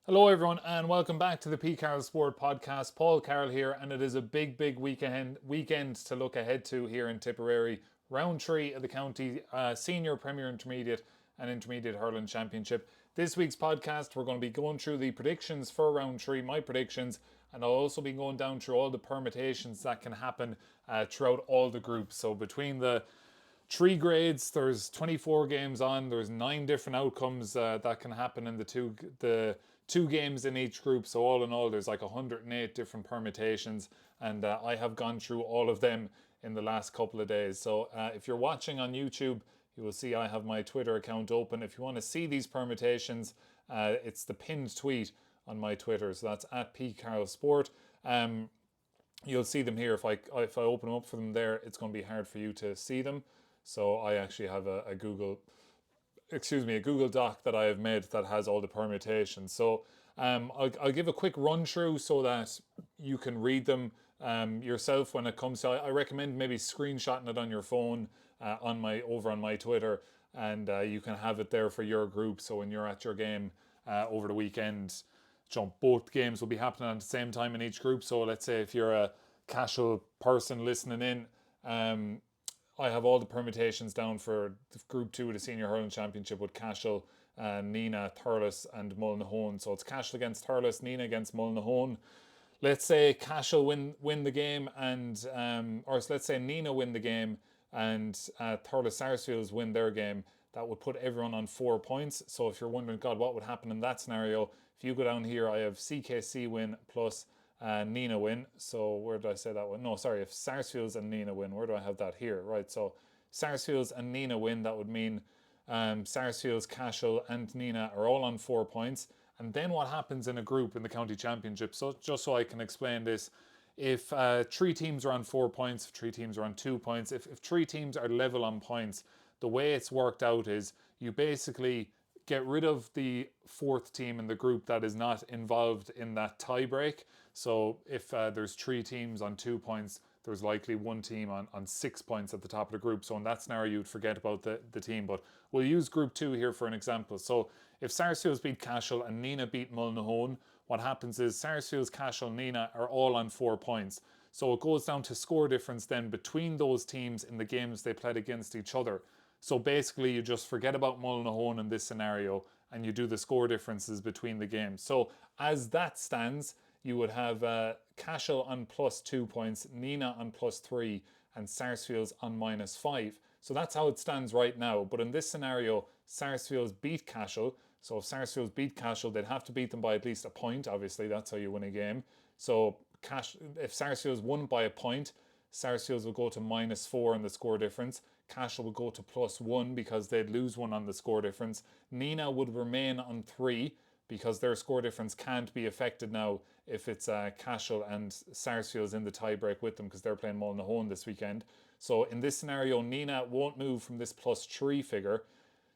Hello, everyone, and welcome back to the P. Carroll Sport Podcast. Paul Carroll here, and it is a big weekend to look ahead to here in Tipperary. Round three of the county senior, premier, intermediate, and intermediate hurling championship. This week's podcast, we're going to be going through the predictions for round three, my predictions, and I'll also be going down through all the permutations that can happen throughout all the groups. So between the three grades, there's 24 games on. There's 9 different outcomes that can happen in the two games in each group. So all in all, there's like 108 different permutations, and I have gone through all of them in the last couple of days. So if you're watching on YouTube, you will see I have my Twitter account open. If you want to see these permutations, it's the pinned tweet on my Twitter. So that's at pcarrollsport. You'll see them here. If I open them up for them there, it's going to be hard for you to see them. So I actually have a Google Doc that I have made that has all the permutations. So I'll give a quick run through so that you can read them yourself when it comes to. I recommend maybe screenshotting it on your phone over on my Twitter, and you can have it there for your group. So when you're at your game over the weekend, both games will be happening at the same time in each group. So let's say if you're a casual person listening in, I have all the permutations down for Group 2 of the Senior Hurling Championship with Cashel, Nina, Thurles and Mullinahone. So it's Cashel against Thurles, Nina against Mullinahone. Let's say Cashel win the game, or let's say Nina win the game and Thurles Sarsfields win their game. That would put everyone on 4 points. So if you're wondering, God, what would happen in that scenario? If you go down here, I have CKC win plus Nina win. So where did I say that one? No, sorry. If Sarsfields and Nina win, where do I have that here? Right. So Sarsfields and Nina win. That would mean Sarsfields, Cashel, and Nina are all on 4 points. And then what happens in a group in the county championship? So just so I can explain this, if 3 teams are on 4 points, if 3 teams are on 2 points, if 3 teams are level on points, the way it's worked out is you basically get rid of the fourth team in the group that is not involved in that tie break. So if there's 3 teams on 2 points, there's likely one team on 6 points at the top of the group. So in that scenario, you'd forget about the team. But we'll use Group 2 here for an example. So if Sarsfields beat Cashel and Nina beat Mullinahone, what happens is Sarsfields, Cashel, Nina are all on 4 points. So it goes down to score difference then between those teams in the games they played against each other. So basically, you just forget about Mullinahone in this scenario and you do the score differences between the games. So as that stands, you would have Cashel on plus 2 points, Nina on plus 3, and Sarsfields on minus 5. So that's how it stands right now. But in this scenario, Sarsfields beat Cashel. So if Sarsfields beat Cashel, they'd have to beat them by at least a point. Obviously, that's how you win a game. So if Sarsfields won by a point, Sarsfields will go to minus 4 in the score difference. Cashel would go to plus 1 because they'd lose 1 on the score difference. Nina would remain on 3 because their score difference can't be affected now if it's Cashel and Sarsfields in the tiebreak with them because they're playing Mullinahone this weekend. So in this scenario, Nina won't move from this plus 3 figure.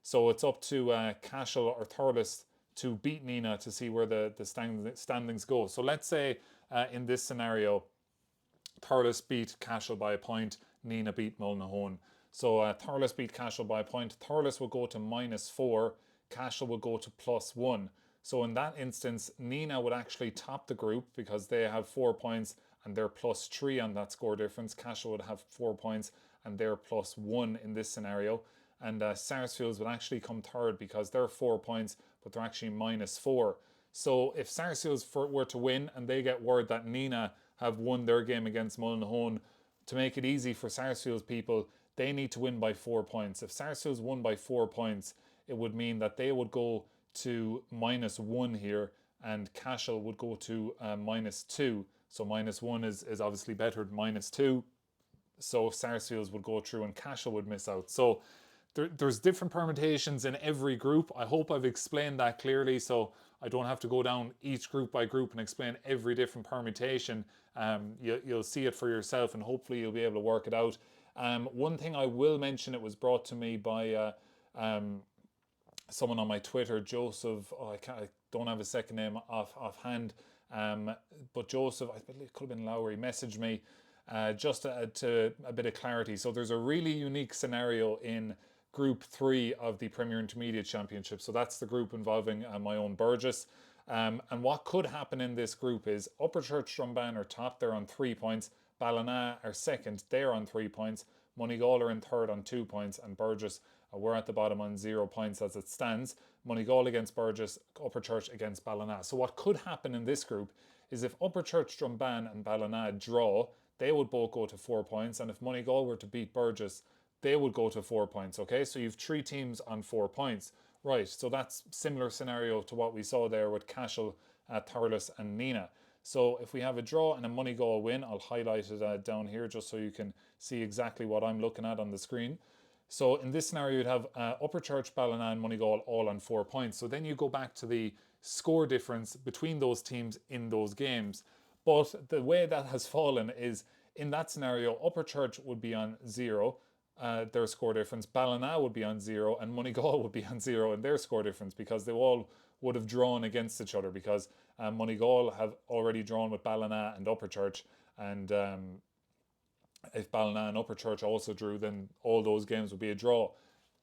So it's up to Cashel or Thurles to beat Nina to see where the standings go. So let's say in this scenario, Thurles beat Cashel by a point, Nina beat Mullinahone. So Thurles beat Cashel by a point. Thurles will go to minus 4, Cashel will go to plus 1. So in that instance, Nina would actually top the group because they have 4 points and they're plus 3 on that score difference. Cashel would have 4 points and they're plus 1 in this scenario. And Sarsfields would actually come third because they're 4 points, but they're actually minus 4. So if Sarsfields were to win and they get word that Nina have won their game against Mullinahone, to make it easy for Sarsfields people, they need to win by 4 points. If Sarsfields won by 4 points, it would mean that they would go to minus 1 here and Cashel would go to minus 2. So minus 1 is obviously better than minus 2. So Sarsfields would go through and Cashel would miss out. So there's different permutations in every group. I hope I've explained that clearly so I don't have to go down each group by group and explain every different permutation. You'll see it for yourself and hopefully you'll be able to work it out. One thing I will mention, it was brought to me by someone on my Twitter, Joseph. I don't have a second name offhand, but Joseph, I believe it could have been Lowry, messaged me just to add to a bit of clarity. So there's a really unique scenario in Group 3 of the Premier Intermediate Championship. So that's the group involving my own Burgess. And what could happen in this group is Upperchurch Drumban are top, they're on 3 points. Ballina are second, they're on 3 points. Moneygall are in third on 2 points, and Burgess, we're at the bottom on 0 points as it stands. Moneygall against Burgess, Upperchurch against Ballina. So what could happen in this group is if Upperchurch Drumban and Ballina draw, they would both go to 4 points, and if Moneygall were to beat Burgess, they would go to 4 points. Okay, so you've 3 teams on 4 points. Right, so that's similar scenario to what we saw there with Cashel, Thurles and Nina. So if we have a draw and a Moneygall win, I'll highlight it down here just so you can see exactly what I'm looking at on the screen. So in this scenario, you'd have Upperchurch, Ballina and Moneygall all on 4 points. So then you go back to the score difference between those teams in those games. But the way that has fallen is, in that scenario, Upperchurch would be on 0, their score difference. Ballina would be on 0, and Moneygall would be on 0 in their score difference, because they all would have drawn against each other, because Moneygall have already drawn with Ballina and Upperchurch, and if Ballina and Upperchurch also drew, then all those games would be a draw.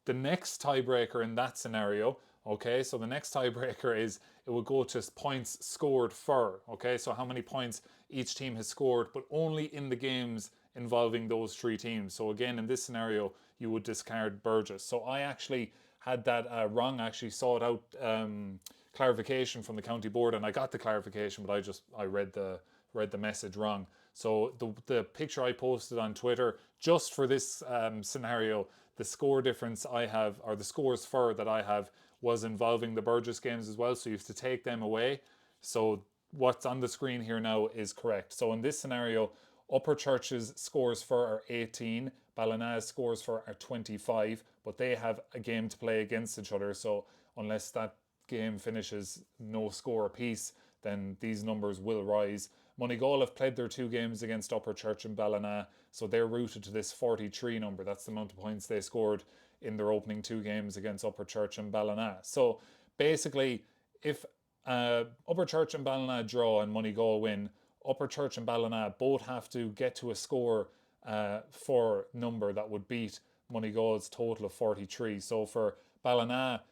The next tiebreaker in that scenario, okay, so the next tiebreaker is it would go to points scored for, okay, so how many points each team has scored, but only in the games involving those 3 teams. So again, in this scenario, you would discard Burgess. So I actually had that wrong. I actually sought out clarification from the county board, and I got the clarification, but I read the message wrong. So the picture I posted on Twitter, just for this scenario, the score difference I have, or the scores for that I have, was involving the Burgess games as well. So you have to take them away. So what's on the screen here now is correct. So in this scenario, Upperchurch's scores for are 18, Ballina's scores for are 25, but they have a game to play against each other. So unless that game finishes no score apiece, then these numbers will rise. Moneygall have played their 2 games against Upperchurch and Ballina, so they're rooted to this 43 number. That's the amount of points they scored in their opening 2 games against Upperchurch and Ballina. So basically, if Upperchurch and Ballina draw and Moneygall win, Upperchurch and Ballina both have to get to a score for number that would beat Moneygall's total of 43. So for Ballina,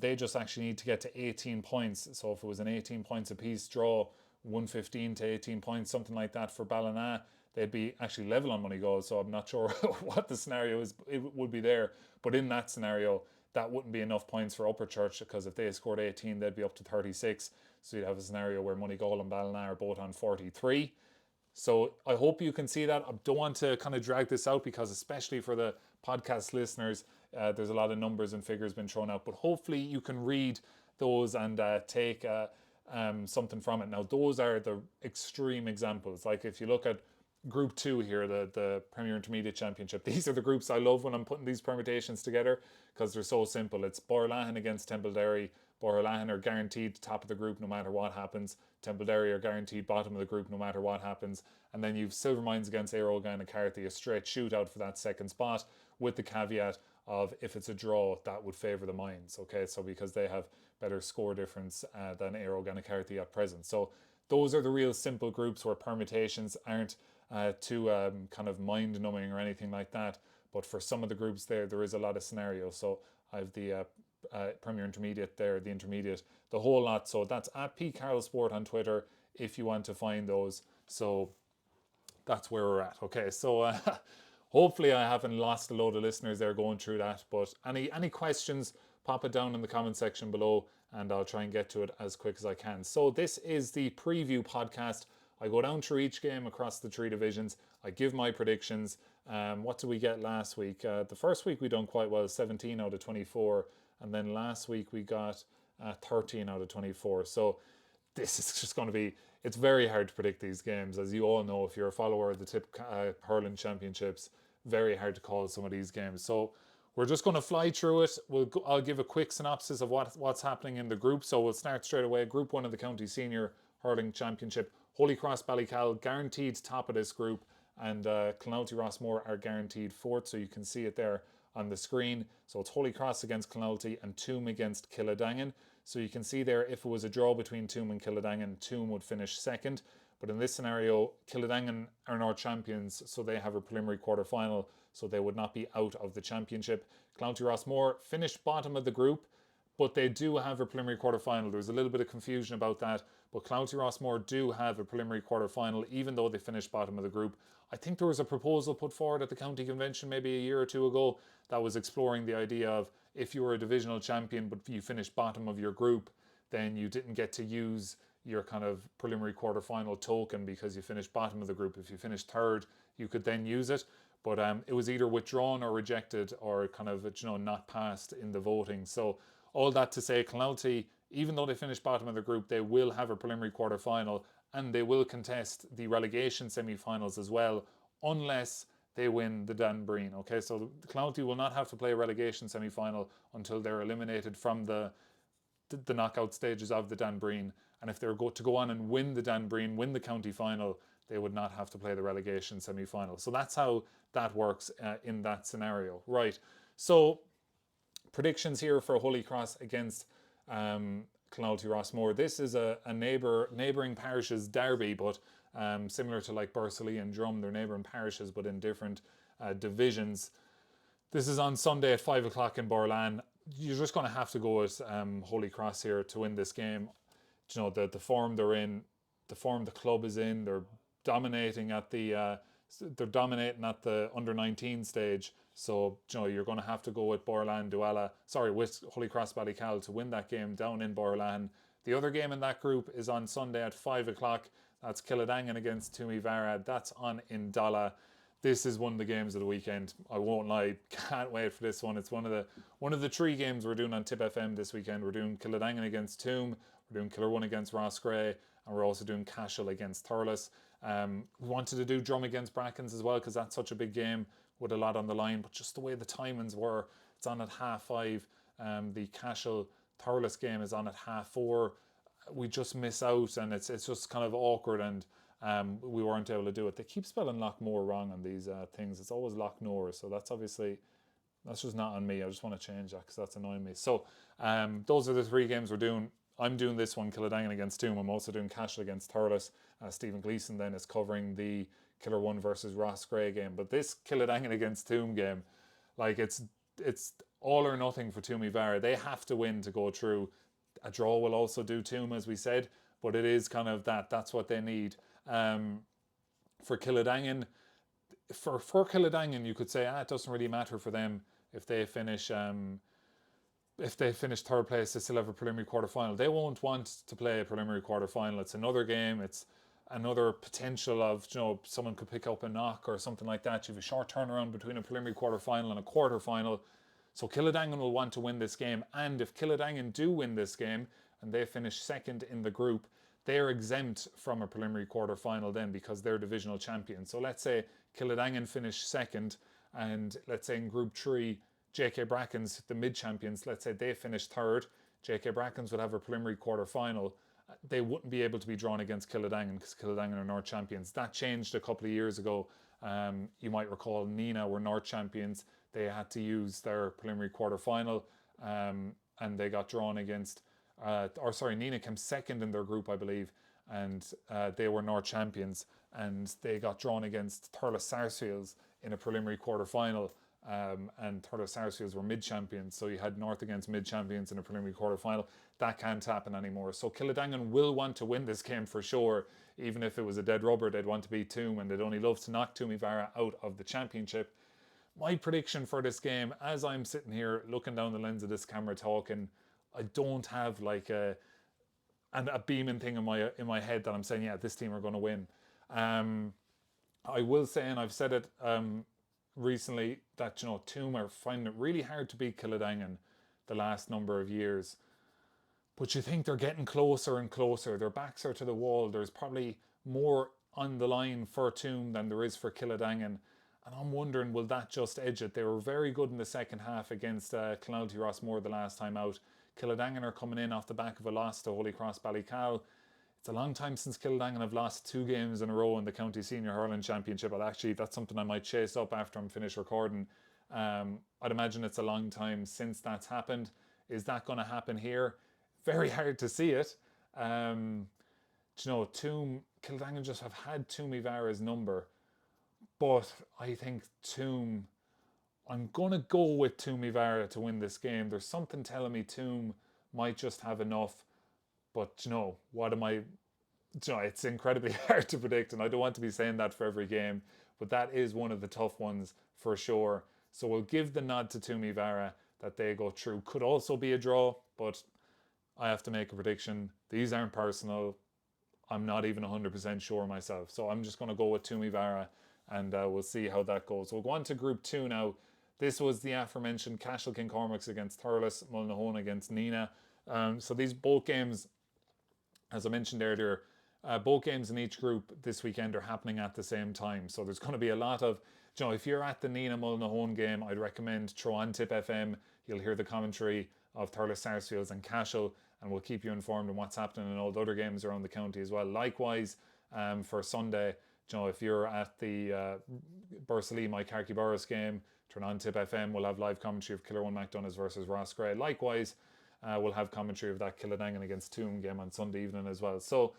they just actually need to get to 18 points. So if it was an 18 points apiece draw, 115 to 18 points, something like that for Ballina, they'd be actually level on Moneygall. So I'm not sure what the scenario is. It would be there, but in that scenario, that wouldn't be enough points for Upperchurch, because if they scored 18, they'd be up to 36. So you'd have a scenario where Moneygall and Ballina are both on 43. So I hope you can see that. I don't want to kind of drag this out, because especially for the podcast listeners, there's a lot of numbers and figures been thrown out. But hopefully you can read those and take something from it. Now, those are the extreme examples. Like if you look at Group 2 here, the Premier Intermediate Championship, these are the groups I love when I'm putting these permutations together, because they're so simple. It's Borlahan against Templederry. Borlahan are guaranteed top of the group no matter what happens. Templederry are guaranteed bottom of the group no matter what happens. And then you've Silvermines against Aerogan and Carthy, a straight shootout for that second spot, with the caveat of if it's a draw, that would favour the Mines. Okay, so because they have better score difference than Aerogan and Carthy at present. So those are the real simple groups where permutations aren't too kind of mind-numbing or anything like that. But for some of the groups there is a lot of scenarios. So I have the Premier Intermediate there, the Intermediate, the whole lot. So that's at P Carroll Sport on Twitter if you want to find those. So that's where we're at. Okay, so hopefully I haven't lost a load of listeners there going through that. But any questions, pop it down in the comment section below, and I'll try and get to it as quick as I can. So this is the preview podcast. I go down through each game across the 3 divisions. I give my predictions. What did we get last week? The first week we done quite well, 17 out of 24. And then last week we got 13 out of 24. So this is just going to be, it's very hard to predict these games. As you all know, if you're a follower of the hurling championships, very hard to call some of these games. So we're just going to fly through it. I'll give a quick synopsis of what's happening in the group. So we'll start straight away. Group 1 of the County Senior Hurling Championship. Holy Cross Ballycal guaranteed top of this group, and Clonalty Rossmore are guaranteed 4th. So you can see it there on the screen. So it's Holy Cross against Clonalty and Toom against Killadangan. So you can see there, if it was a draw between Toom and Killadangan, Toom would finish 2nd. But in this scenario, Killadangan are now champions, so they have a preliminary quarter-final, so they would not be out of the championship. Clonalty Rossmore finished bottom of the group, but they do have a preliminary quarter-final. There's a little bit of confusion about that, but Clouty Rossmore do have a preliminary quarter-final, even though they finished bottom of the group. I think there was a proposal put forward at the county convention maybe a year or two ago that was exploring the idea of if you were a divisional champion but you finished bottom of your group, then you didn't get to use your kind of preliminary quarter-final token because you finished bottom of the group. If you finished third, you could then use it. But it was either withdrawn or rejected or kind of, not passed in the voting. So all that to say, Clouty, even though they finished bottom of the group, they will have a preliminary quarter-final and they will contest the relegation semi-finals as well, unless they win the Dan Breen. Okay, so Clouty will not have to play a relegation semi-final until they're eliminated from the knockout stages of the Dan Breen. And if they're to go on and win the Dan Breen, win the county final, they would not have to play the relegation semi-final. So that's how that works in that scenario. Right, so predictions here for Holy Cross against Clouty Rossmore. This is a neighbouring parishes derby, but similar to like Bursley and Drum, they're neighbouring parishes but in different divisions. This is on Sunday at 5 o'clock in Borlan. You're just going to have to go with Holy Cross here to win this game. The form they're in, the form the club is in, they're dominating at the under 19 stage. So you're going to have to go with with Holy Cross Ballycal to win that game down in Borlan. The other game in that group is on Sunday at 5 o'clock. That's Killadangan against Toomey Vara. That's on in Dalla. This is one of the games of the weekend. I won't lie, can't wait for this one. It's one of the three games we're doing on Tip FM this weekend. We're doing Killadangan against Toom, we're doing Killarone against Rossgray, and we're also doing Cashel against Thurles. We wanted to do Drum against Brackens as well because that's such a big game with a lot on the line, but just the way the timings were, it's on at 5:30. The Cashel Thurles game is on at 4:30. We just miss out, and it's just kind of awkward, and we weren't able to do it. They keep spelling Lochmore wrong on these things. It's always Lochmore, so that's just not on me. I just want to change that because that's annoying me. So those are the three games we're doing. I'm doing this one, Killadangan against Toom. I'm also doing Cashel against Thurles. Stephen Gleeson then is covering the Killarone versus Rossgray game. But this Killadangan against Toom game, like it's all or nothing for Toomey Vara. They have to win to go through. A draw will also do Toom, as we said, but it is kind of that's what they need. For Killadangan, for Killadangan, you could say it doesn't really matter for them if they finish third place. They still have a preliminary quarter-final. They won't want to play a preliminary quarter-final. It's another game. It's another potential of someone could pick up a knock or something like that. You have a short turnaround between a preliminary quarter-final and a quarter-final. So Killadangan will want to win this game, and if Killadangan do win this game and they finish second in the group, they're exempt from a preliminary quarter-final then because they're divisional champions. So let's say Killadangan finish second, and let's say in Group 3, JK Brackens, the mid-champions, let's say they finish third, JK Brackens would have a preliminary quarter-final. They wouldn't be able to be drawn against Killadangan because Killadangan are North champions. That changed a couple of years ago. You might recall Nina were North champions. They had to use their preliminary quarter-final, and they got drawn against Nina came second in their group, I believe, and they were North champions, and they got drawn against Thurles Sarsfields in a preliminary quarter-final, and Thurles Sarsfields were mid-champions, so you had North against mid-champions in a preliminary quarter-final. That can't happen anymore. So Killadangan will want to win this game for sure. Even if it was a dead rubber, they'd want to beat Toom, and they'd only love to knock Toomey Vara out of the championship. My prediction for this game, as I'm sitting here looking down the lens of this camera talking, I don't have like a beaming thing in my head that I'm saying, yeah, this team are going to win. I will say, and I've said it recently, that Toom are finding it really hard to beat Killadangan the last number of years. But you think they're getting closer and closer. Their backs are to the wall. There's probably more on the line for Toom than there is for Killadangan. And I'm wondering, will that just edge it? They were very good in the second half against Clouty Rossmore the last time out. Killadangan are coming in off the back of a loss to Holy Cross Ballycal. It's a long time since Killadangan have lost 2 games in a row in the County Senior Hurling Championship. That's something I might chase up after I'm finished recording. I'd imagine it's a long time since that's happened. Is that going to happen here? Very hard to see it. Toom, Killadangan just have had Toomey Vara's number. But I think I'm going to go with Toomey Vara to win this game. There's something telling me Toom might just have enough. But what am I? It's incredibly hard to predict, and I don't want to be saying that for every game. But that is one of the tough ones for sure. So we'll give the nod to Tumi Vara that they go through. Could also be a draw, but I have to make a prediction. These aren't personal. I'm not even 100% sure myself. So I'm just going to go with Tumi Vara, and we'll see how that goes. We'll go on to Group 2 now. This was the aforementioned Cashel Kincormacs against Thurles, Mullinahone against Nina. So these both games, as I mentioned earlier, both games in each group this weekend are happening at the same time. So there's going to be a lot of, if you're at the Nina Mullinahone game, I'd recommend throw on Tip FM. You'll hear the commentary of Thurles Sarsfields and Cashel, and we'll keep you informed on what's happening in all the other games around the county as well. Likewise, for Sunday, if you're at the Bursalee Mike Harkey Burris game, turn on Tip FM. We'll have live commentary of Killerone MacDonough's versus Ross Gray. Likewise, we'll have commentary of that Killadangan against Toom game on Sunday evening as well. So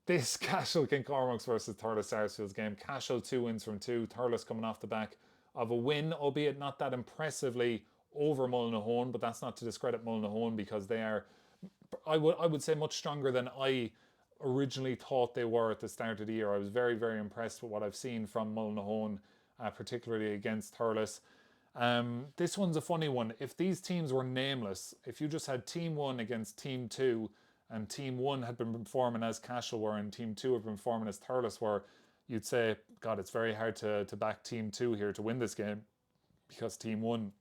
this Cashel Kincormacs versus Thurles Sarsfields game. Cashel 2 wins from 2. Thurles coming off the back of a win, albeit not that impressively, over Mullinahone, but that's not to discredit Mullinahone because they are, I would say, much stronger than I originally thought they were at the start of the year. I was very, very impressed with what I've seen from Mullinahone, particularly against Thurles. This one's a funny one. If these teams were nameless, if you just had Team 1 against Team 2, and Team 1 had been performing as Cashel were and Team 2 had been performing as Thurles were, you'd say, God, it's very hard to back Team 2 here to win this game, because Team 1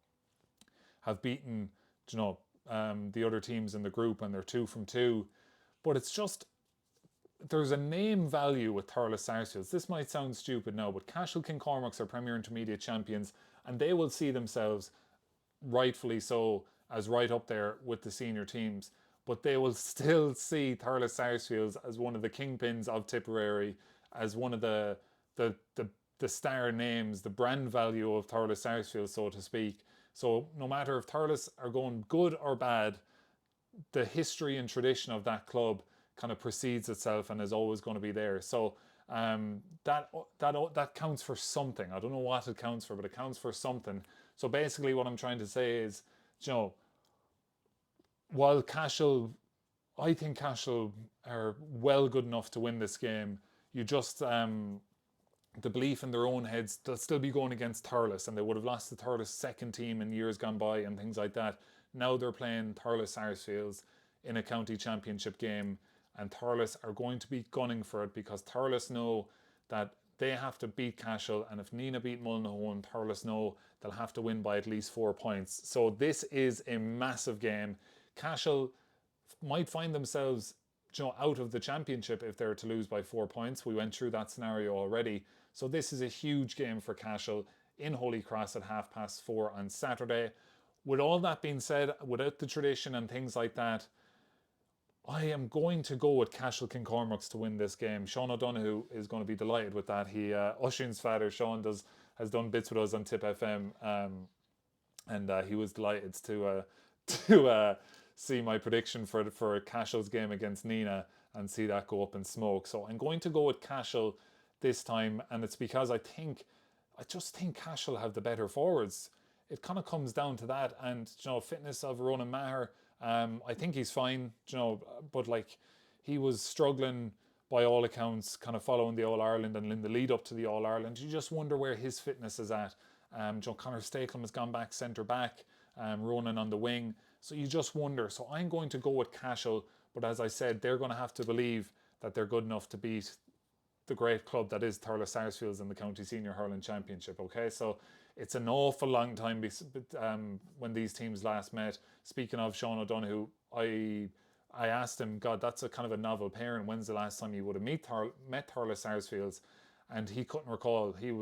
have beaten, the other teams in the group, and they're 2 from 2. But it's just, there's a name value with Thurles Sarsfields. This might sound stupid now, but Cashel Kincormacs are Premier Intermediate champions, and they will see themselves, rightfully so, as right up there with the senior teams. But they will still see Thurles Sarsfields as one of the kingpins of Tipperary, as one of the star names, the brand value of Thurles Sarsfields, so to speak. So no matter if Thurles are going good or bad, the history and tradition of that club kind of precedes itself and is always going to be there. So that counts for something. I don't know what it counts for, but it counts for something. So basically what I'm trying to say is, while Cashel, I think Cashel are well good enough to win this game, you just, the belief in their own heads, they'll still be going against Thurles, and they would have lost the Thurles second team in years gone by and things like that. Now they're playing Thurles Sarsfields in a county championship game, and Thurles are going to be gunning for it, because Thurles know that they have to beat Cashel, and if Nina beat Mullinahone, Thurles know they'll have to win by at least 4 points. So this is a massive game. Cashel might find themselves, out of the championship if they're to lose by 4 points. We went through that scenario already. So this is a huge game for Cashel in Holy Cross at 4:30 on Saturday. With all that being said, without the tradition and things like that, I am going to go with Cashel Kincormacs to win this game. Sean O'Donoghue is going to be delighted with that. He, Oisín's father, Sean, has done bits with us on Tip FM, and he was delighted to see my prediction for Cashel's game against Nina and see that go up in smoke. So I'm going to go with Cashel this time, and it's because I just think Cashel have the better forwards. It kind of comes down to that, and fitness of Ronan Maher. I think he's fine, but he was struggling by all accounts, kind of following the All Ireland and in the lead up to the All Ireland. You just wonder where his fitness is at. Conor Stakelum has gone back centre back, Ronan on the wing. So you just wonder. So I'm going to go with Cashel, but as I said, they're going to have to believe that they're good enough to beat the great club that is Thurles Sarsfields in the County Senior Hurling Championship. Okay, so it's an awful long time when these teams last met. Speaking of Sean O'Donoghue, I asked him, God, that's a kind of a novel pairing. When's the last time you would have met Thurles Sarsfields? And he couldn't recall. He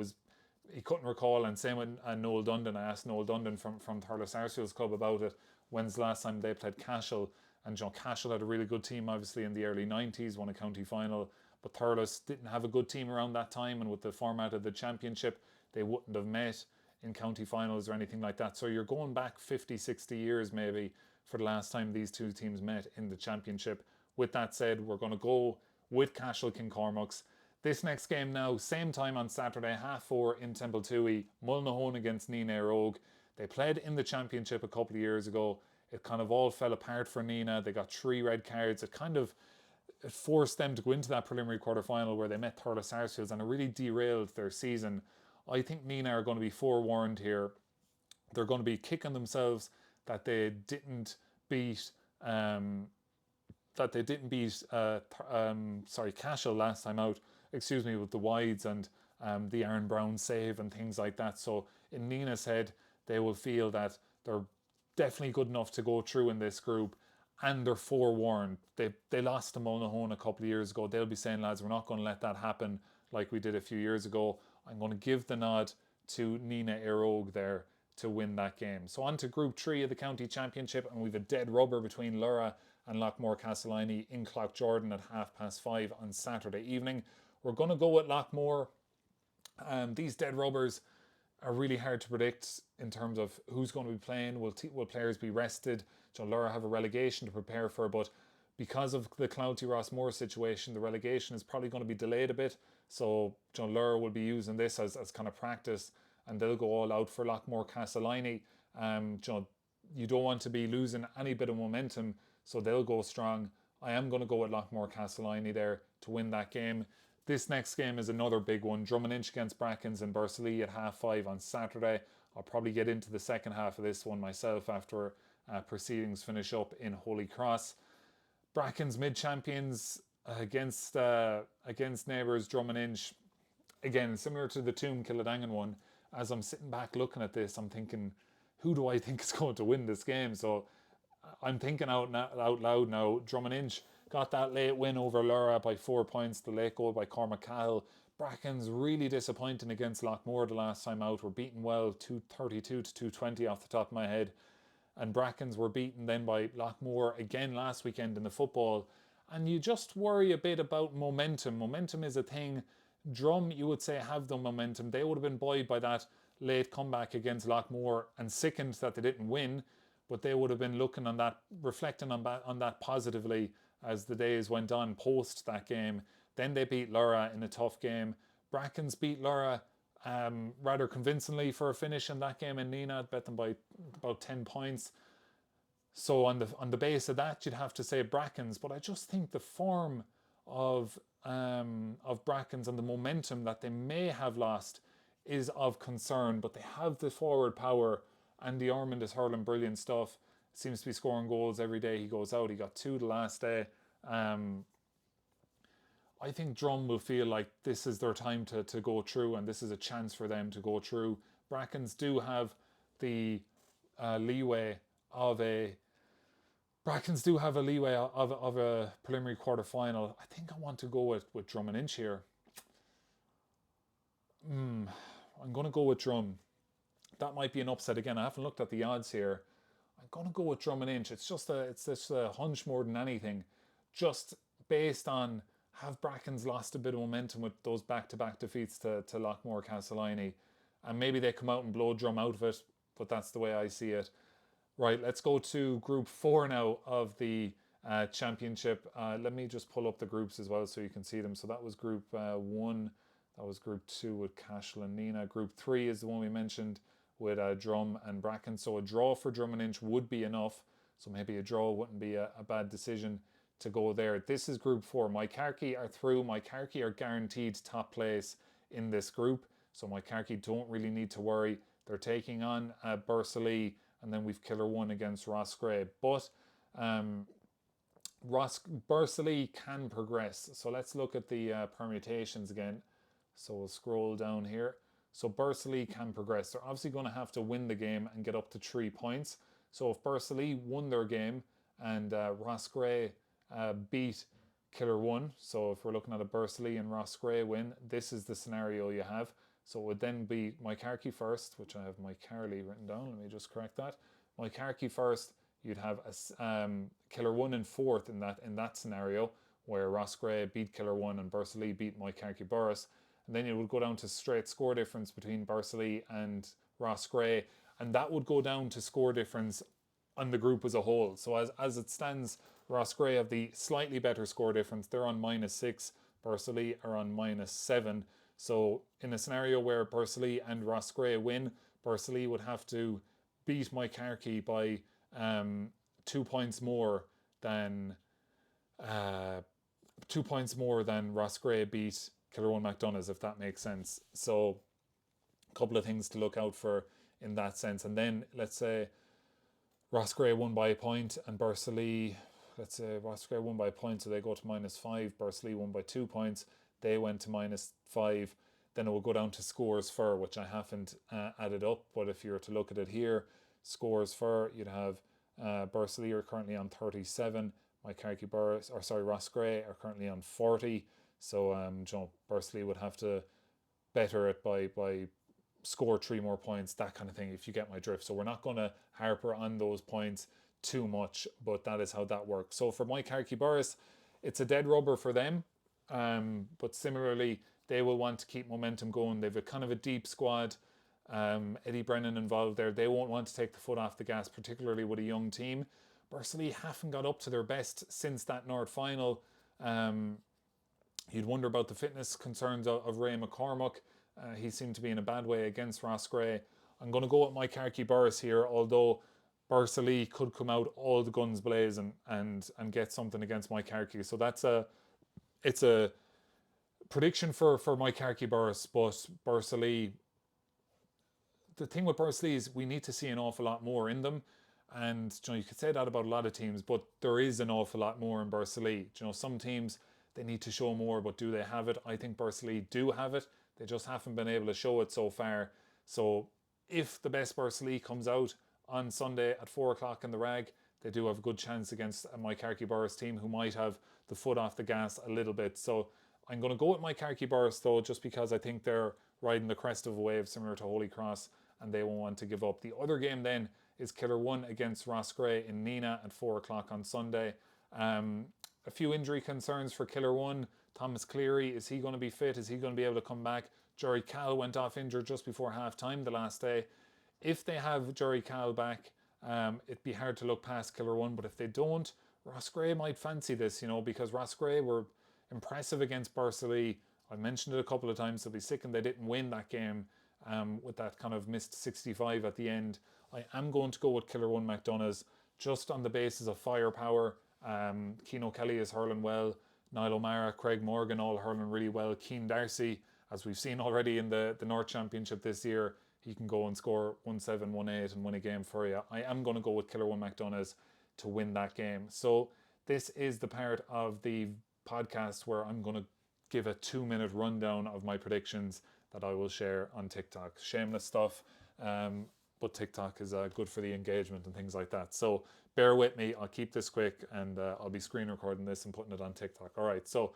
couldn't recall. And same with Noel Dundon. I asked Noel Dundon from Thurles Sarsfields Club about it. When's the last time they played Cashel? And Cashel had a really good team, obviously, in the early 90s, won a county final. But Thurles didn't have a good team around that time. And with the format of the championship, they wouldn't have met in county finals or anything like that. So you're going back 50, 60 years maybe for the last time these two teams met in the championship. With that said, we're going to go with Cashel Kincormacs. This next game now, same time on Saturday, 4:30 in Templetooey, Mullinahone against Nina Rogue. They played in the championship a couple of years ago. it kind of all fell apart for Nina. They got 3 red cards. It forced them to go into that preliminary quarter-final where they met Thurles Sarsfields, and it really derailed their season. I think Nina are going to be forewarned here. They're going to be kicking themselves that they didn't beat Cashel last time out, with the wides and the Aaron Brown save and things like that. So in Nina's head, they will feel that they're definitely good enough to go through in this group, and they're forewarned. They lost to Monaghan a couple of years ago. They'll be saying, lads, we're not going to let that happen like we did a few years ago. I'm going to give the nod to Nina Erogue there to win that game. So on to Group 3 of the County Championship, and we've a dead rubber between Lurra and Lockmore Castleiney in Cloughjordan at 5:30 on Saturday evening. We're going to go with Lockmore. These dead rubbers are really hard to predict in terms of who's going to be playing. Will players be rested? John Lurra have a relegation to prepare for, but because of the Clouty Rossmore situation, the relegation is probably going to be delayed a bit. So John Lurra will be using this as kind of practice, and they'll go all out for Lockmore Castleiney. You don't want to be losing any bit of momentum, so they'll go strong. I am going to go with Lockmore Castleiney there to win that game. This next game is another big one. Drummondinch against Brackens in Bursalee at 5:30 on Saturday. I'll probably get into the second half of this one myself after proceedings finish up in Holy Cross. Brackens mid-champions against neighbours Drummondinch. Again, similar to the Toom Killadangan one, as I'm sitting back looking at this, I'm thinking, who do I think is going to win this game? So I'm thinking out loud now. Drummondinch got that late win over Lurra by 4 points, the late goal by Cormac Cahill. Brackens really disappointing against Lockmore the last time out. Were beaten well, 232 to 220 off the top of my head. And Brackens were beaten then by Lockmore again last weekend in the football. And you just worry a bit about momentum. Momentum is a thing. Drum, you would say, have the momentum. They would have been buoyed by that late comeback against Lockmore and sickened that they didn't win, but they would have been looking on that, reflecting on that positively as the days went on post that game. Then they beat Lurra in a tough game. Brackens beat Lurra rather convincingly for a finish in that game in Nina. Bet them by about 10 points. So on the base of that, you'd have to say Brackens, but I just think the form of Brackens and the momentum that they may have lost is of concern, but they have the forward power. Andy Ormond is hurling brilliant stuff. Seems to be scoring goals every day he goes out. He got 2 the last day. I think Drum will feel like this is their time to go through, and this is a chance for them to go through. Brackens do have the leeway of a preliminary quarter final. I think I want to go with Drummondinch here. I'm going to go with Drum. That might be an upset again. I haven't looked at the odds here. I'm going to go with Drummondinch. It's just a hunch more than anything. Just based on, have Brackens lost a bit of momentum with those back-to-back defeats to Lockmore Castleiney, and maybe they come out and blow Drum out of it, but that's the way I see it. Right, let's go to Group 4 now of the championship. Let me just pull up the groups as well so you can see them. So that was Group 1. That was Group 2 with Cashel and Nina. Group 3 is the one we mentioned with Drum and Bracken. So a draw for Drummondinch would be enough. So maybe a draw wouldn't be a bad decision to go there. This is Group 4. Moycarkey are through. Moycarkey are guaranteed top place in this group. So Moycarkey don't really need to worry. They're taking on Bursalee, and then we've Killer 1 against Roscrea. But Bursalee can progress. So let's look at the permutations again. So we'll scroll down here. So Bursalee can progress. They're obviously going to have to win the game and get up to 3 points. So if Bursalee won their game and Roscrea beat Killer 1, so if we're looking at a Bursalee and Roscrea win, this is the scenario you have. So it would then be Moycarkey first, which I have Moycarley written down. Let me just correct that. Moycarkey first. You'd have Killer 1 in fourth in that scenario, where Roscrea beat Killer 1 and Bursalee beat Moycarkey Burris. And then it would go down to straight score difference between Bursalee and Roscrea, and that would go down to score difference on the group as a whole. So as it stands, Roscrea have the slightly better score difference. They're on -6. Bursalee are on -7. So in a scenario where Bursalee and Roscrea win, Bursalee would have to beat Moycarkey by 2 points more than uh, 2 points more than Roscrea beat Kilruane MacDonough's, if that makes sense. So a couple of things to look out for in that sense. And then let's say Roscrea won by a point and Bursalee, let's say Roscrea won by a point, so they go to -5. Bursalee won by 2 points, they went to -5. Then it will go down to scores for, which I haven't added up, but if you were to look at it here, scores for, you'd have Bursalee are currently on 37, Roscrea are currently on 40. So Bursalee would have to better it by score 3 more points, that kind of thing, if you get my drift. So we're not going to harper on those points too much, but that is how that works. So for Mike Harkey-Burris, it's a dead rubber for them, but similarly, they will want to keep momentum going. They've a kind of a deep squad. Eddie Brennan involved there. They won't want to take the foot off the gas, particularly with a young team. Bursalee haven't got up to their best since that North final. You'd wonder about the fitness concerns of Ray McCormack. He seemed to be in a bad way against Roscrea. I'm going to go with Mike Harkey-Burris here, although Bursalee could come out all the guns blazing and get something against Mike Harkey. So it's a prediction for Mike Harkey-Burris, but Bursalee, the thing with Bursalee is we need to see an awful lot more in them. And you could say that about a lot of teams, but there is an awful lot more in Bursalee. Some teams, they need to show more, but do they have it? I think Bursalee do have it. They just haven't been able to show it so far. So if the best Bursalee comes out on Sunday at 4 o'clock in the Rag, they do have a good chance against a Mike Harkey-Burris team who might have the foot off the gas a little bit. So I'm going to go with Mike Harkey-Burris though, just because I think they're riding the crest of a wave similar to Holy Cross and they won't want to give up. The other game then is Kilruane against Roscrea in Nina at 4 o'clock on Sunday. A few injury concerns for Kilruane. Thomas Cleary, is he going to be fit? Is he going to be able to come back? Jerry Cal went off injured just before half-time the last day. If they have Jerry Cal back, it'd be hard to look past Kilruane, but if they don't, Roscrea might fancy this, because Roscrea were impressive against Bursalee. I mentioned it a couple of times, they'll be sick and they didn't win that game with that kind of missed 65 at the end. I am going to go with Kilruane MacDonough's just on the basis of firepower. Keane Kelly is hurling well. Niall O'Mara, Craig Morgan all hurling really well. Keane Darcy, as we've seen already in the North Championship this year, he can go and score 1-7, 1-8 and win a game for you. I am going to go with Kilruane MacDonough's to win that game. So this is the part of the podcast where I'm going to give a 2-minute rundown of my predictions that I will share on TikTok. Shameless stuff, but TikTok is good for the engagement and things like that. So bear with me, I'll keep this quick and I'll be screen recording this and putting it on TikTok. All right, so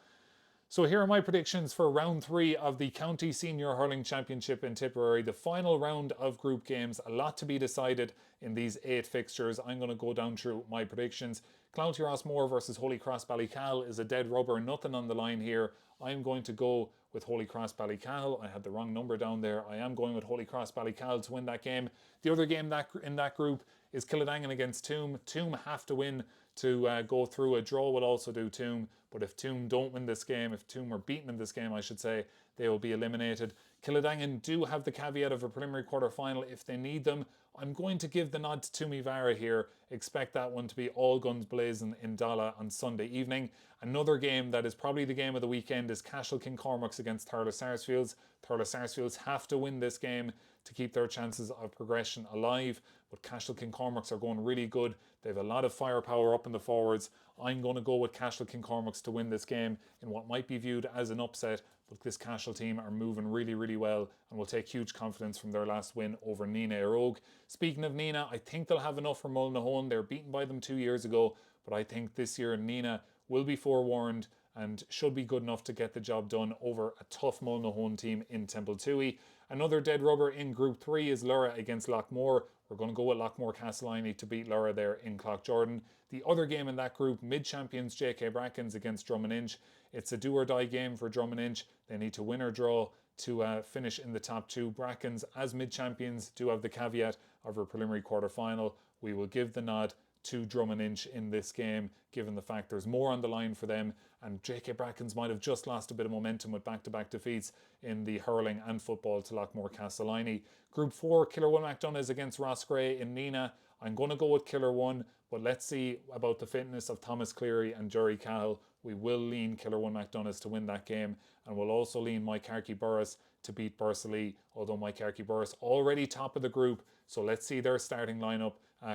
here are my predictions for round 3 of the County Senior Hurling Championship in Tipperary, the final round of group games. A lot to be decided in these 8 fixtures. I'm going to go down through my predictions. Clounty Rossmore versus Holy Cross Ballycal is a dead rubber, nothing on the line here. I'm going to go with Holy Cross Ballycal. I had the wrong number down there. I am going with Holy Cross Ballycal to win that game. The other game in that group is Killadangan against Toom. Toom have to win to go through. A draw will also do Toom, but if Toom don't win this game, if Toom are beaten in this game, I should say, they will be eliminated. Killadangan do have the caveat of a preliminary quarter-final if they need them. I'm going to give the nod to Toomey Vara here. Expect that one to be all guns blazing in Dala on Sunday evening. Another game that is probably the game of the weekend is Cashel Kincormacs against Thurles Sarsfields. Thurles Sarsfields have to win this game to keep their chances of progression alive, but Cashel Kincormacs are going really good. They have a lot of firepower up in the forwards. I'm going to go with Cashel Kincormacs to win this game in what might be viewed as an upset, but this Cashel team are moving really, really well and will take huge confidence from their last win over Nina Erogue. Speaking of Nina, I think they'll have enough for Mullinahone. They were beaten by them 2 years ago, but I think this year Nina will be forewarned and should be good enough to get the job done over a tough Mullinahone team in Templetooey. Another dead rubber in Group 3 is Lura against Lockmore. We're going to go with Lockmore Castleiney to beat Lura there in Cloughjordan. The other game in that group, mid-champions JK Brackens against Drummond-Inch. It's a do-or-die game for Drummond-Inch. They need to win or draw to finish in the top 2. Brackens, as mid-champions, do have the caveat of a preliminary quarter-final. We will give the nod to drum an inch in this game, given the fact there's more on the line for them. And JK Brackens might have just lost a bit of momentum with back-to-back defeats in the hurling and football to Lockmore Castleiney. Group 4, Killer 1 McDonagh against Roscrea in Nina. I'm going to go with Killer 1, but let's see about the fitness of Thomas Cleary and Jerry Cahill. We will lean Killer 1 McDonagh to win that game, and we'll also lean Mike Harkey-Burris to beat Bursley, although Mike Harkey-Burris already top of the group, so let's see their starting lineup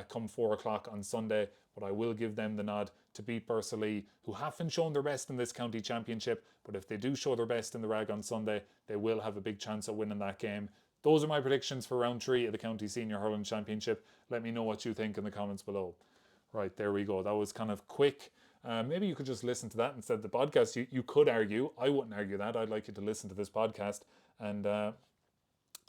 come 4 o'clock on Sunday, but I will give them the nod to beat Bursley, who haven't shown their best in this county championship, but if they do show their best in the Rag on Sunday, they will have a big chance of winning that game. Those are my predictions for round 3 of the County Senior Hurling Championship. Let me know what you think in the comments below. Right, there we go. That was kind of quick. Maybe you could just listen to that instead of the podcast. You could argue. I wouldn't argue that. I'd like you to listen to this podcast. And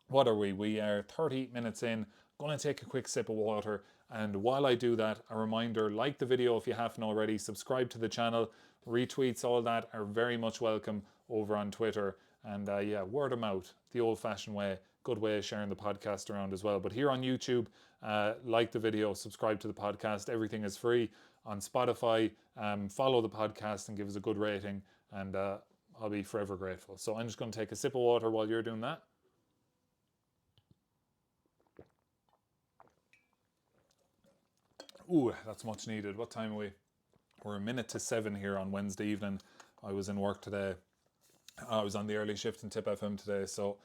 what are we? We are 30 minutes in. Going to take a quick sip of water. And while I do that, a reminder, like the video if you haven't already. Subscribe to the channel. Retweets, all that are very much welcome over on Twitter. And yeah, word of mouth, the old-fashioned way. Good way of sharing the podcast around as well. But here on YouTube, like the video, subscribe to the podcast. Everything is free. On Spotify, follow the podcast and give us a good rating, and I'll be forever grateful. So I'm just going to take a sip of water while you're doing that. Ooh, that's much needed. What time are we? We're a minute to 7 here on Wednesday evening. I was in work today. I was on the early shift in Tip FM today, so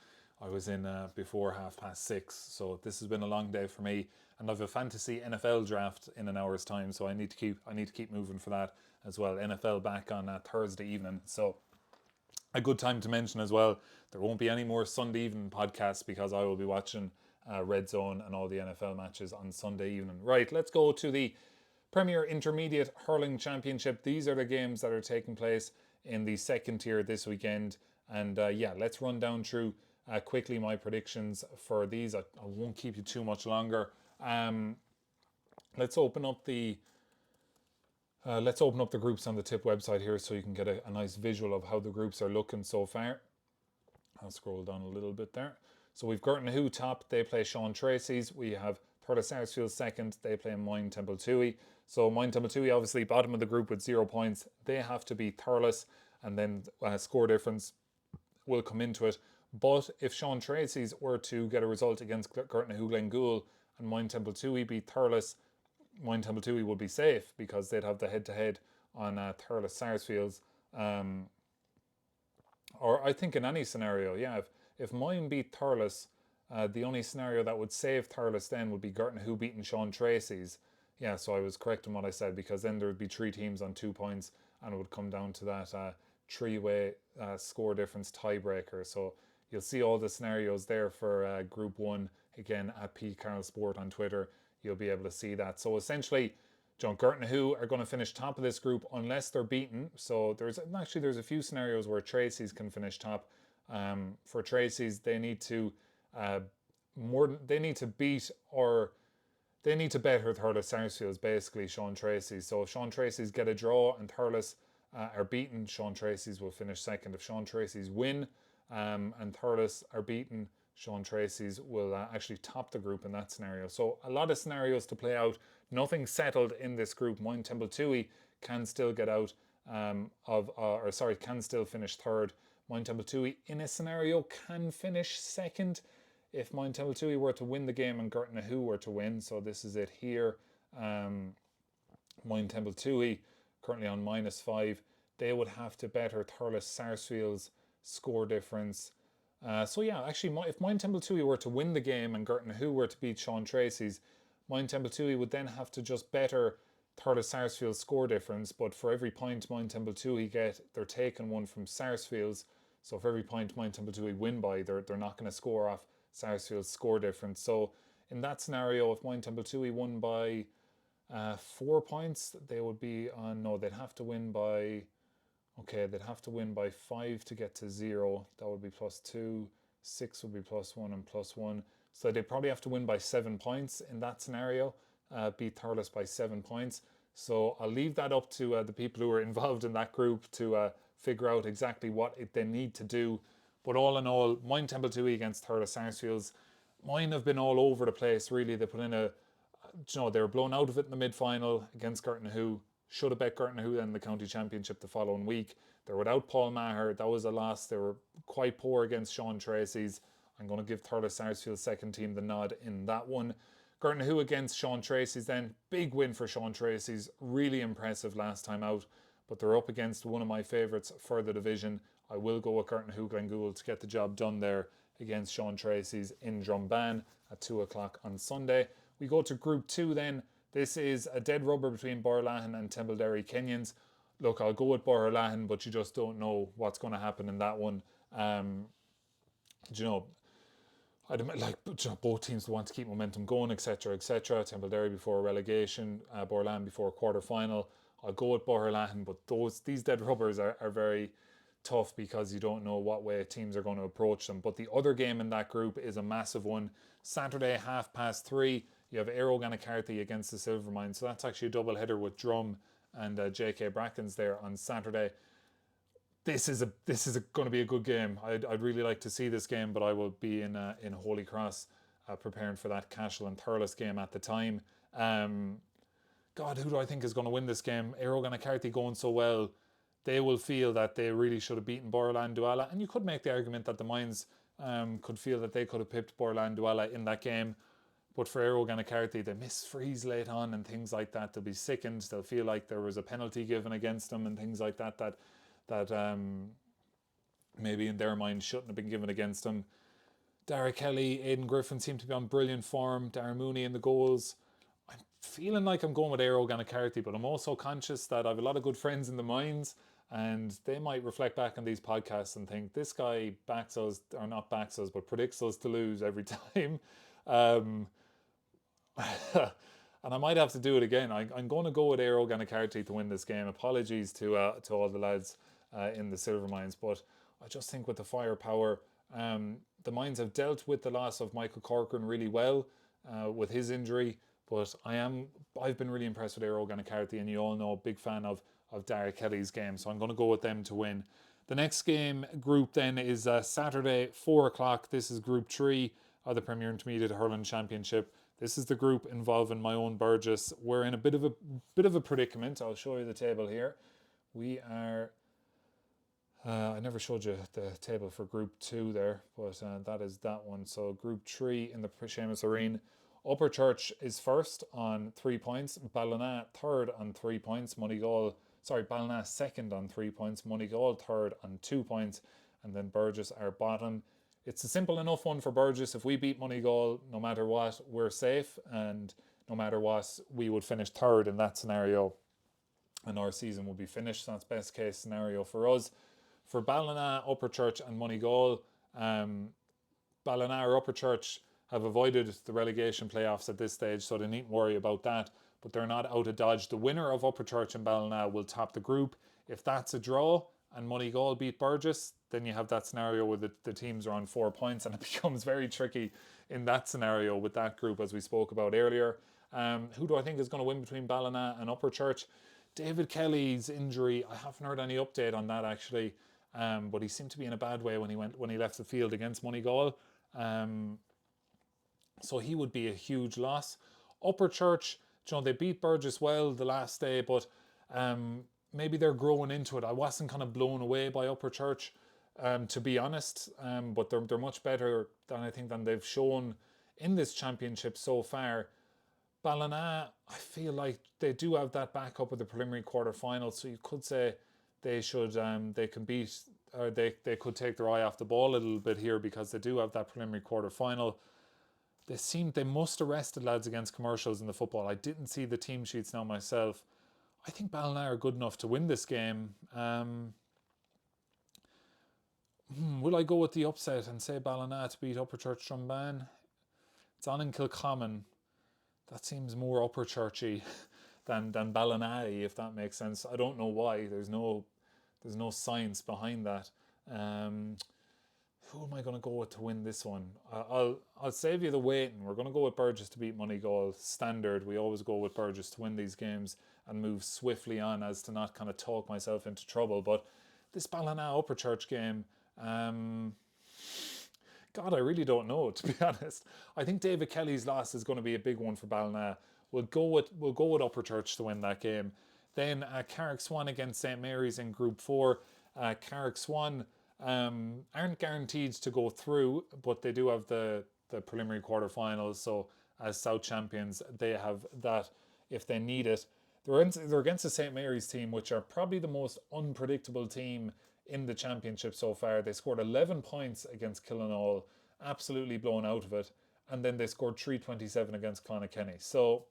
I was in before 6:30, so this has been a long day for me, and I've a fantasy NFL draft in an hour's time, so I need to keep moving for that as well. NFL back on Thursday evening, so a good time to mention as well, there won't be any more Sunday evening podcasts because I will be watching Red Zone and all the NFL matches on Sunday evening. Right, let's go to the Premier Intermediate Hurling Championship. These are the games that are taking place in the second tier this weekend, and yeah, let's run down through quickly my predictions for these. I won't keep you too much longer. Let's open up the groups on the Tip website here so you can get a nice visual of how the groups are looking so far. I'll scroll down a little bit there. So we've Girton Who top, they play Sean Tracy's. We have Thurles Sarsfield second, they play Moyne Templetuohy. So Moyne Templetuohy obviously bottom of the group with 0 points. They have to beat Thurles, and then score difference will come into it. But if Sean Tracy's were to get a result against Girton Who Glengool and Moyne Templetuohy beat Thurles, Moyne Templetuohy would be safe because they'd have the head-to-head on Thurles Sarsfields. Or I think in any scenario, yeah, if Moyne beat Thurles, the only scenario that would save Thurles then would be Girton Who beating Sean Tracy's. Yeah, so I was correct in what I said, because then there would be 3 teams on 2 points and it would come down to that 3-way score difference tiebreaker. So you'll see all the scenarios there for Group 1, again, at P. Carroll Sport on Twitter. You'll be able to see that. So essentially, Girton Who are going to finish top of this group unless they're beaten. So there's a few scenarios where Tracy's can finish top. For Tracy's, they need to beat, or they need to better Thurles Sarsfields, basically, Sean Tracy's. So if Sean Tracy's get a draw and Thurles are beaten, Sean Tracy's will finish second. If Sean Tracy's win and Thurles are beaten, Sean Tracy's will actually top the group in that scenario. So a lot of scenarios to play out. Nothing settled in this group. Moyne Templetuohy can still get out can still finish third. Moyne Templetuohy in a scenario can finish second if Moyne Templetuohy were to win the game and Girton Who were to win. So this is it here. Moyne Templetuohy currently on -5. They would have to better Thurles Sarsfield's score difference. So yeah, actually, if Moyne Templetuohy were to win the game and Girton Who were to beat Sean Tracy's, Moyne Templetuohy would then have to just better Thurles Sarsfield's score difference. But for every point Moyne Templetuohy get, they're taking one from Sarsfield's. So for every point Moyne Templetuohy win by, they're not going to score off Sarsfield's score difference. So in that scenario, if Moyne Templetuohy won by 4 points, they would be on, no, they'd have to win by, okay, they'd have to win by 5 to get to 0. That would be +2. 6 would be +1 and +1. So they'd probably have to win by 7 points in that scenario, beat Thurles by 7 points. So I'll leave that up to the people who are involved in that group to figure out exactly what they need to do. But all in all, Moyne Templetuohy against Thurles Sarsfields. Moyne have been all over the place, really. They put in they were blown out of it in the mid-final against Girton. Should have bet Girton in the county championship the following week. They're without Paul Maher. That was a loss. They were quite poor against Sean Tracy's. I'm going to give Thurles Sarsfield's second team the nod in that one. Girton against Sean Tracy's then. Big win for Sean Tracy's. Really impressive last time out. But they're up against one of my favourites for the division. I will go with Girton Glengould to get the job done there against Sean Tracy's in Drumban at 2 o'clock on Sunday. We go to Group 2 then. This is a dead rubber between Borlahan and Templederry Kenyans. Look, I'll go with Borlahan, but you just don't know what's going to happen in that one. Both teams want to keep momentum going, etc., etc. Templederry before relegation, Borlahan before quarter-final. I'll go with Borlahan, but these dead rubbers are very tough because you don't know what way teams are going to approach them. But the other game in that group is a massive one. Saturday, 3:30, you have Aero Gannacarthy against the Silvermine. So that's actually a double header with Drum and JK Brackens there on Saturday. This is going to be a good game. I'd really like to see this game, but I will be in Holy Cross preparing for that Cashel and Thurles game at the time. God, who do I think is going to win this game? Aero Gannacarthy going so well. They will feel that they really should have beaten Borlahan Douala. And you could make the argument that the Mines could feel that they could have pipped Borlahan Douala in that game. But for Aero Gannacarthy, they miss frees late on and things like that. They'll be sickened. They'll feel like there was a penalty given against them and things like that maybe in their mind shouldn't have been given against them. Dara Kelly, Aidan Griffin seem to be on brilliant form. Darren Mooney in the goals. I'm feeling like I'm going with Aero Gannacarthy, but I'm also conscious that I have a lot of good friends in the Mines, and they might reflect back on these podcasts and think this guy backs us, or not backs us, but predicts us to lose every time. And I might have to do it again. I'm going to go with Aero Gannacarthy to win this game. Apologies to all the lads in the Silvermines, but I just think with the firepower, the Mines have dealt with the loss of Michael Corcoran really well with his injury. But I've been really impressed with Aero Gannacarthy, and you all know, big fan of Dara Kelly's game. So I'm going to go with them to win. The next game group then is Saturday, 4 o'clock. This is Group 3 of the Premier Intermediate Hurling Championship. This is the group involving my own Burgess. We're in a bit of a predicament. I'll show you the table here. We are. I never showed you the table for Group 2 there, but that is that one. So Group 3 in the Seamus Arena. Upperchurch is first on 3 points. Ballina third on 3 points. Ballina second on 3 points. Moneygall third on 2 points. And then Burgess are bottom. It's a simple enough one for Burgess. If we beat Moneygall, no matter what, we're safe. And no matter what, we would finish third in that scenario. And our season will be finished. So that's best case scenario for us. For Ballina, Upperchurch and Moneygall, Ballina or Upperchurch have avoided the relegation playoffs at this stage, so they needn't worry about that. But they're not out of dodge. The winner of Upperchurch and Ballina will top the group. If that's a draw and Moneygall beat Burgess, then you have that scenario where the teams are on 4 points, and it becomes very tricky in that scenario with that group, as we spoke about earlier. Who do I think is going to win between Ballina and Upperchurch? David Kelly's injury, I haven't heard any update on that actually, but he seemed to be in a bad way when he left the field against Moneygall. So he would be a huge loss. Upperchurch, they beat Burgess well the last day, but maybe they're growing into it. I wasn't kind of blown away by Upperchurch, to be honest, but they're much better than they've shown in this championship so far. Ballina, I feel like they do have that backup of the preliminary quarter-final, so you could say they can beat, or they could take their eye off the ball a little bit here because they do have that preliminary quarter-final. They must have rested lads against Commercials in the football. I didn't see the team sheets now myself. I think Ballina are good enough to win this game. Will I go with the upset and say Ballina to beat Upperchurch Drumban? It's on in Kilcommon. That seems more Upperchurchy than Ballina, if that makes sense. I don't know why. There's no science behind that. Who am I going to go with to win this one? I'll save you the waiting. We're going to go with Burgess to beat Moneygall. Standard. We always go with Burgess to win these games and move swiftly on as to not kind of talk myself into trouble. But this Ballina Upperchurch game, God, I really don't know, to be honest. I think David Kelly's loss is going to be a big one for Ballina. we'll go with Upper Church to win that game. Then Carrick Swan against St Mary's in Group 4. Carrick Swan aren't guaranteed to go through, but they do have the preliminary quarterfinals. So as South champions, they have that if they need it. They're against the St Mary's team, which are probably the most unpredictable team in the championship so far. They scored 11 points against Killinall, absolutely blown out of it, and then they scored 327 against Clonakilty. So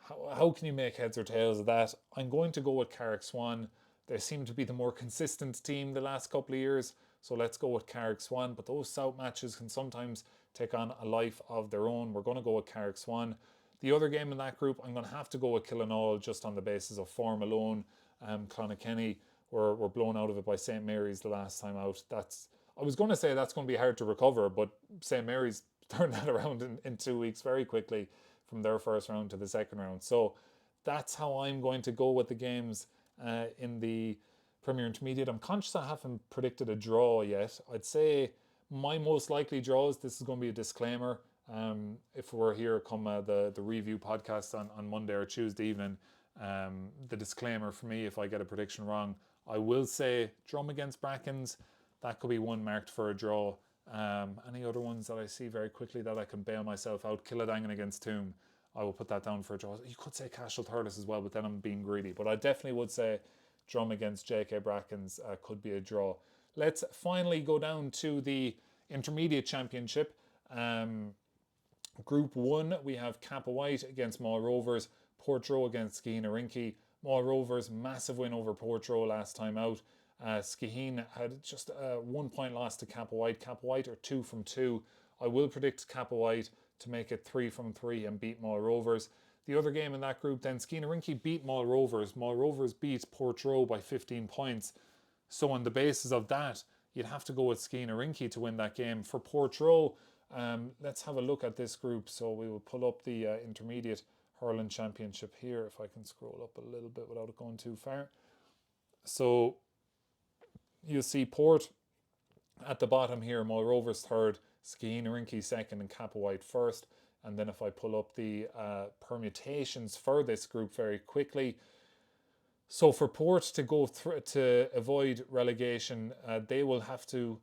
how can you make heads or tails of that? I'm going to go with Carrick Swan. They seem to be the more consistent team the last couple of years, so let's go with Carrick Swan. But those South matches can sometimes take on a life of their own. We're going to go with Carrick Swan. The other game in that group, I'm going to have to go with Killinall just on the basis of form alone. Clonakilty were blown out of it by St Mary's the last time out. I was going to say that's going to be hard to recover, but St Mary's turned that around in 2 weeks very quickly from their first round to the second round. So that's how I'm going to go with the games in the Premier Intermediate. I'm conscious I haven't predicted a draw yet. I'd say my most likely draws, this is going to be a disclaimer, if we're here come the review podcast on Monday or Tuesday evening, the disclaimer for me, if I get a prediction wrong, I will say Drum against Brackens, that could be one marked for a draw. Any other ones that I see very quickly that I can bail myself out? Killadangan against Toom, I will put that down for a draw. You could say Cashel Thurles as well, but then I'm being greedy. But I definitely would say Drum against JK Brackens could be a draw. Let's finally go down to the Intermediate Championship. Group 1, we have Kappa White against Maul Rovers, Portroe against Skeheen Rinky. Maul Rovers, massive win over Portroe last time out. Skeheen had just a 1 point loss to Kappa White. Kappa White are 2 from 2. I will predict Kappa White to make it 3 from 3 and beat Maul Rovers. The other game in that group then, Skeheen Rinky beat Maul Rovers. Maul Rovers beat Portroe by 15 points. So on the basis of that, you'd have to go with Skeheen Rinky to win that game. For Portroe, let's have a look at this group. So we will pull up the Intermediate Hurling Championship here, if I can scroll up a little bit without it going too far. So you'll see Port at the bottom here, Maul Rovers third, Skeheen Rinky second, and Kappa White first. And then if I pull up the permutations for this group very quickly. So for Port to go to avoid relegation, they will have to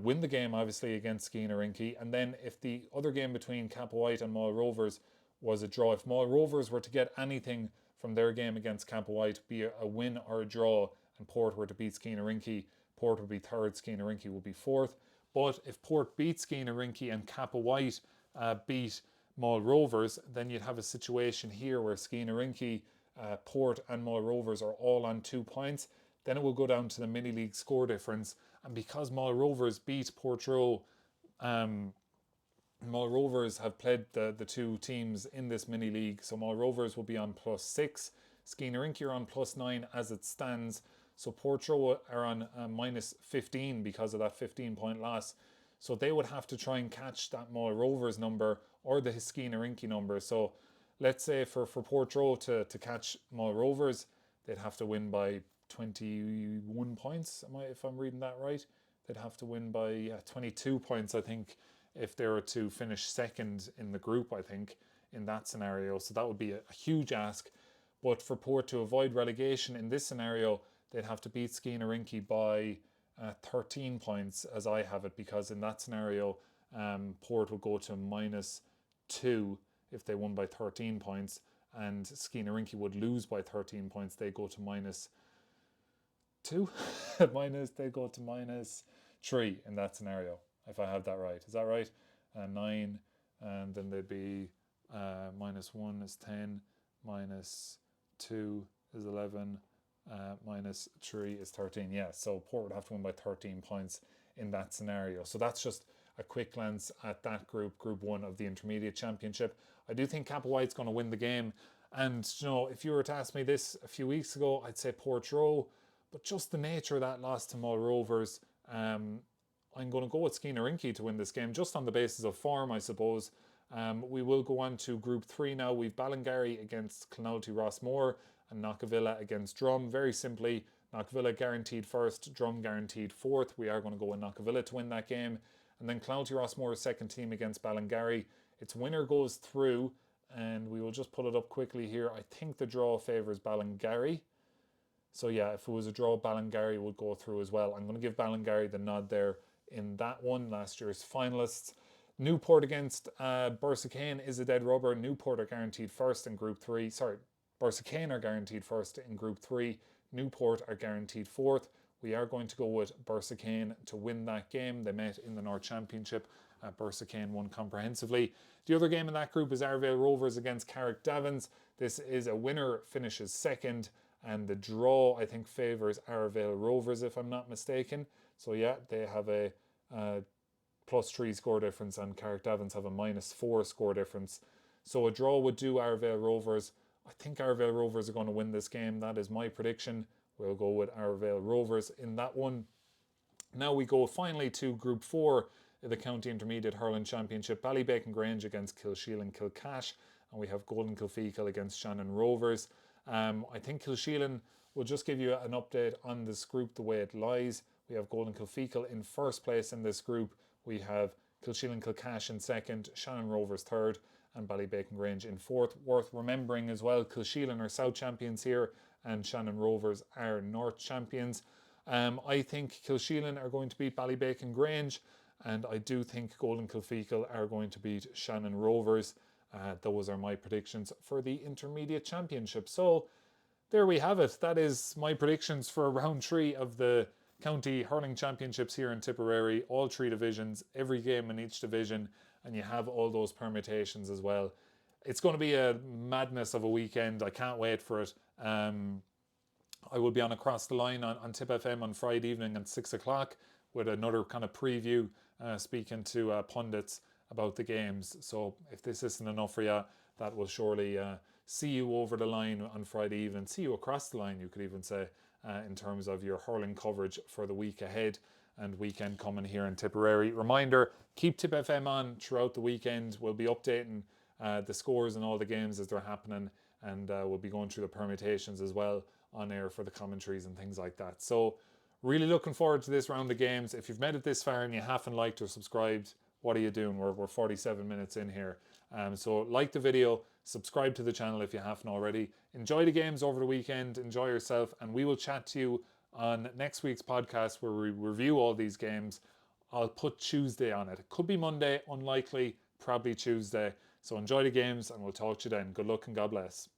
win the game, obviously, against Skeheen Rinky. And then if the other game between Kappa White and Maul Rovers was a draw, if Maul Rovers were to get anything from their game against Kappa White, be a win or a draw, and Port were to beat Skeheen Rinky, Port would be third, Skeheen Rinky would be fourth. But if Port beat Skeheen Rinky and Kappa White beat Maul Rovers, then you'd have a situation here where Skeheen Rinky, Port and Maul Rovers are all on 2 points. Then it will go down to the mini-league score difference. And because Maul Rovers beat Portroe, Maul Rovers have played the two teams in this mini-league. So Maul Rovers will be on +6. Skeheen Rinky are on +9 as it stands. So Portroe are on -15 because of that 15-point loss. So they would have to try and catch that Maul Rovers number or the Skeheen Rinky number. So let's say for Portroe to catch Maul Rovers, they'd have to win by 21 points, if I'm reading that right. They'd have to win by 22 points, I think, if they were to finish second in the group, I think, in that scenario. So that would be a huge ask. But for Port to avoid relegation in this scenario, they'd have to beat Skeheen Rinky by 13 points, as I have it, because in that scenario, Port would go to -2 if they won by 13 points, and Skeheen Rinky would lose by 13 points. They go to -2. They go to -3 in that scenario, if I have that right. Is that right? 9, and then they'd be -1 is 10, -2 is 11, -3 is 13. Yeah, so Port would have to win by 13 points in that scenario. So that's just a quick glance at that group 1 of the Intermediate Championship. I do think Kappa White's going to win the game. And, if you were to ask me this a few weeks ago, I'd say Portroe. But just the nature of that loss to Maul Rovers, I'm going to go with Skeheen Rinky to win this game, just on the basis of form, I suppose. We will go on to Group 3 now. We've Ballingarry against Clonalty Rossmore and Knockavilla against Drum. Very simply, Knockavilla guaranteed first, Drum guaranteed fourth. We are going to go with Knockavilla to win that game. And then Clonalty Rossmore's second team against Ballingarry. Its winner goes through, and we will just pull it up quickly here. I think the draw favours Ballingarry. So yeah, if it was a draw, Ballingarry would go through as well. I'm going to give Ballingarry the nod there in that one, last year's finalists. Newport against Bursakane is a dead rubber. Newport are guaranteed first in Group 3. Sorry, Bursakane are guaranteed first in Group 3. Newport are guaranteed fourth. We are going to go with Bursakane to win that game. They met in the North Championship. Bursakane won comprehensively. The other game in that group is Arvale Rovers against Carrickdavins. This is a winner finishes second, and the draw, I think, favours Arvale Rovers, if I'm not mistaken. So yeah, they have a +3 score difference, and Carrickdavins have a -4 score difference. So a draw would do Arvale Rovers. I think Arvale Rovers are going to win this game. That is my prediction. We'll go with Arvale Rovers in that one. Now we go finally to Group 4, the County Intermediate Hurling Championship. Ballybacon Grange against Kilsheelan and Kilcash, and we have Golden Kilfeacle against Shannon Rovers. I think Kilsheelan will just give you an update on this group, the way it lies. We have Golden Kilfeacle in first place in this group. We have Kilsheelan Kilcash in second, Shannon Rovers third, and Ballybacon Grange in fourth. Worth remembering as well, Kilsheelan are South champions here, and Shannon Rovers are North champions. I think Kilsheelan are going to beat Ballybacon Grange, and I do think Golden Kilfeacle are going to beat Shannon Rovers. Those are my predictions for the Intermediate Championship. So there we have it. That is my predictions for round 3 of the County Hurling Championships here in Tipperary. All 3 divisions, every game in each division, and you have all those permutations as well. It's going to be a madness of a weekend. I can't wait for it. I will be on Across the Line on Tip FM on Friday evening at 6 o'clock with another kind of preview, speaking to pundits about the games. So if this isn't enough for you, that will surely see you over the line on Friday evening. See you across the line, you could even say, in terms of your hurling coverage for the week ahead and weekend coming here in Tipperary. Reminder, keep Tip FM on throughout the weekend. We'll be updating the scores and all the games as they're happening, and we'll be going through the permutations as well on air for the commentaries and things like that. So really looking forward to this round of games. If you've made it this far and you haven't liked or subscribed, what are you doing? We're 47 minutes in here. So like the video, subscribe to the channel if you haven't already. Enjoy the games over the weekend, enjoy yourself, and we will chat to you on next week's podcast where we review all these games. I'll put Tuesday on it. It could be Monday, unlikely, probably Tuesday. So enjoy the games, and we'll talk to you then. Good luck and God bless.